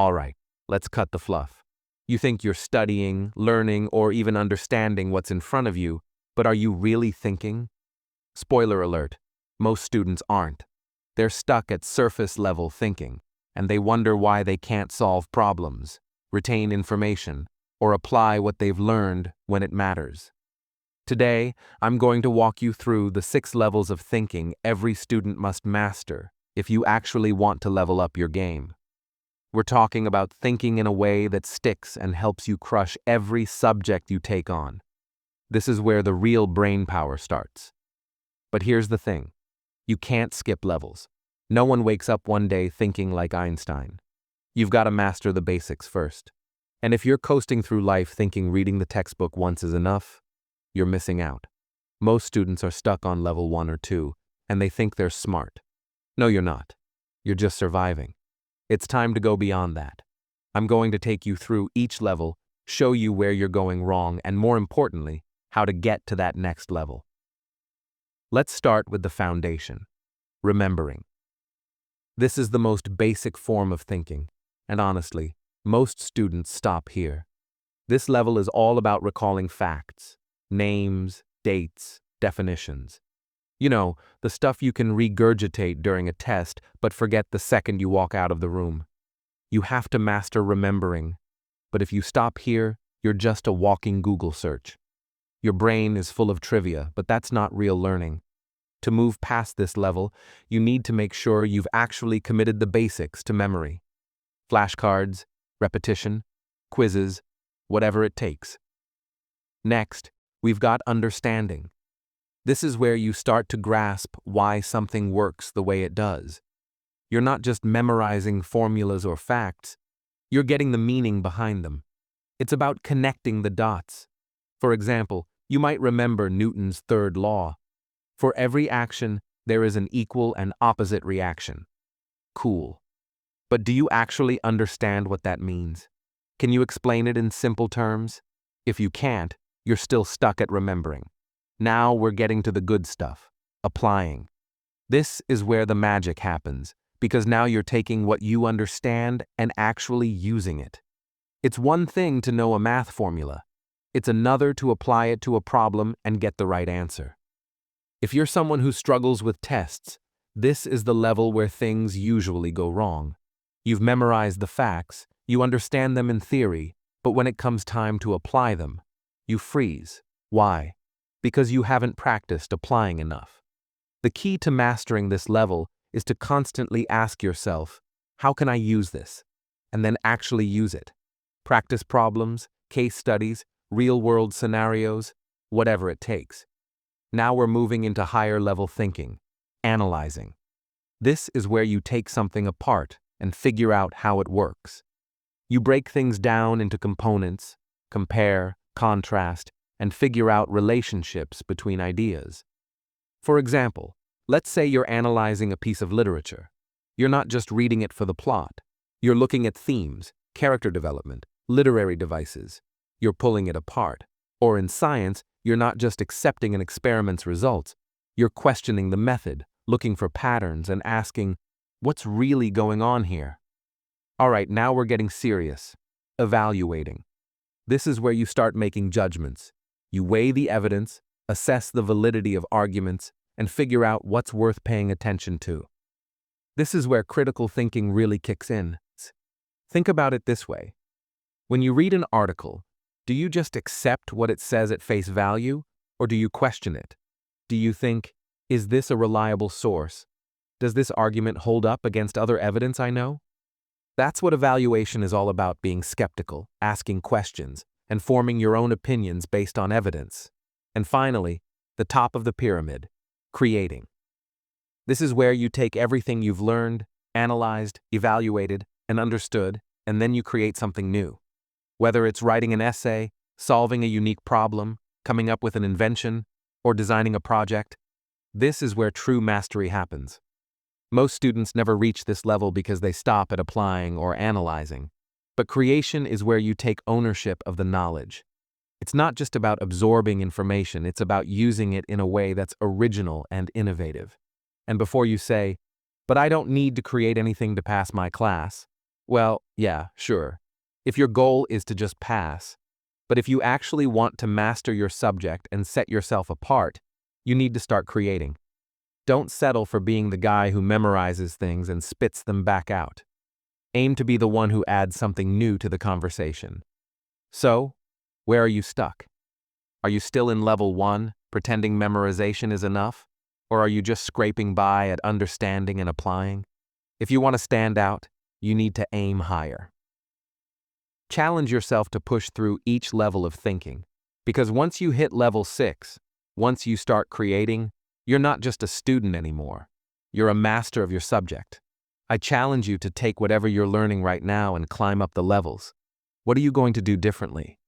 All right, let's cut the fluff. You think you're studying, learning, or even understanding what's in front of you, but are you really thinking? Spoiler alert, most students aren't. They're stuck at surface-level thinking, and they wonder why they can't solve problems, retain information, or apply what they've learned when it matters. Today, I'm going to walk you through the 6 levels of thinking every student must master if you actually want to level up your game. We're talking about thinking in a way that sticks and helps you crush every subject you take on. This is where the real brain power starts. But here's the thing. You can't skip levels. No one wakes up one day thinking like Einstein. You've got to master the basics first. And if you're coasting through life thinking reading the textbook once is enough, you're missing out. Most students are stuck on level 1 or 2, and they think they're smart. No, you're not. You're just surviving. It's time to go beyond that. I'm going to take you through each level, show you where you're going wrong, and more importantly, how to get to that next level. Let's start with the foundation, remembering. This is the most basic form of thinking, and honestly, most students stop here. This level is all about recalling facts, names, dates, definitions. You know, the stuff you can regurgitate during a test but forget the second you walk out of the room. You have to master remembering, but if you stop here, you're just a walking Google search. Your brain is full of trivia, but that's not real learning. To move past this level, you need to make sure you've actually committed the basics to memory. Flashcards, repetition, quizzes, whatever it takes. Next, we've got understanding. This is where you start to grasp why something works the way it does. You're not just memorizing formulas or facts, you're getting the meaning behind them. It's about connecting the dots. For example, you might remember Newton's third law. For every action, there is an equal and opposite reaction. Cool. But do you actually understand what that means? Can you explain it in simple terms? If you can't, you're still stuck at remembering. Now we're getting to the good stuff, applying. This is where the magic happens, because now you're taking what you understand and actually using it. It's one thing to know a math formula. It's another to apply it to a problem and get the right answer. If you're someone who struggles with tests, this is the level where things usually go wrong. You've memorized the facts, you understand them in theory, but when it comes time to apply them, you freeze. Why? Because you haven't practiced applying enough. The key to mastering this level is to constantly ask yourself, how can I use this? And then actually use it. Practice problems, case studies, real-world scenarios, whatever it takes. Now we're moving into higher-level thinking, analyzing. This is where you take something apart and figure out how it works. You break things down into components, compare, contrast, and figure out relationships between ideas. For example, let's say you're analyzing a piece of literature. You're not just reading it for the plot. You're looking at themes, character development, literary devices. You're pulling it apart. Or in science, you're not just accepting an experiment's results. You're questioning the method, looking for patterns, and asking, what's really going on here? All right, now we're getting serious. Evaluating. This is where you start making judgments. You weigh the evidence, assess the validity of arguments, and figure out what's worth paying attention to. This is where critical thinking really kicks in. Think about it this way. When you read an article, do you just accept what it says at face value, or do you question it? Do you think, is this a reliable source? Does this argument hold up against other evidence I know? That's what evaluation is all about, being skeptical, asking questions, and forming your own opinions based on evidence. And finally, the top of the pyramid, creating. This is where you take everything you've learned, analyzed, evaluated, and understood, and then you create something new. Whether it's writing an essay, solving a unique problem, coming up with an invention, or designing a project, this is where true mastery happens. Most students never reach this level because they stop at applying or analyzing. But creation is where you take ownership of the knowledge. It's not just about absorbing information, it's about using it in a way that's original and innovative. And before you say, but I don't need to create anything to pass my class, Well, yeah, sure. If your goal is to just pass, but if you actually want to master your subject and set yourself apart, you need to start creating. Don't settle for being the guy who memorizes things and spits them back out. Aim to be the one who adds something new to the conversation. So, where are you stuck? Are you still in level 1, pretending memorization is enough? Or are you just scraping by at understanding and applying? If you want to stand out, you need to aim higher. Challenge yourself to push through each level of thinking, because once you hit level 6, once you start creating, you're not just a student anymore. You're a master of your subject. I challenge you to take whatever you're learning right now and climb up the levels. What are you going to do differently?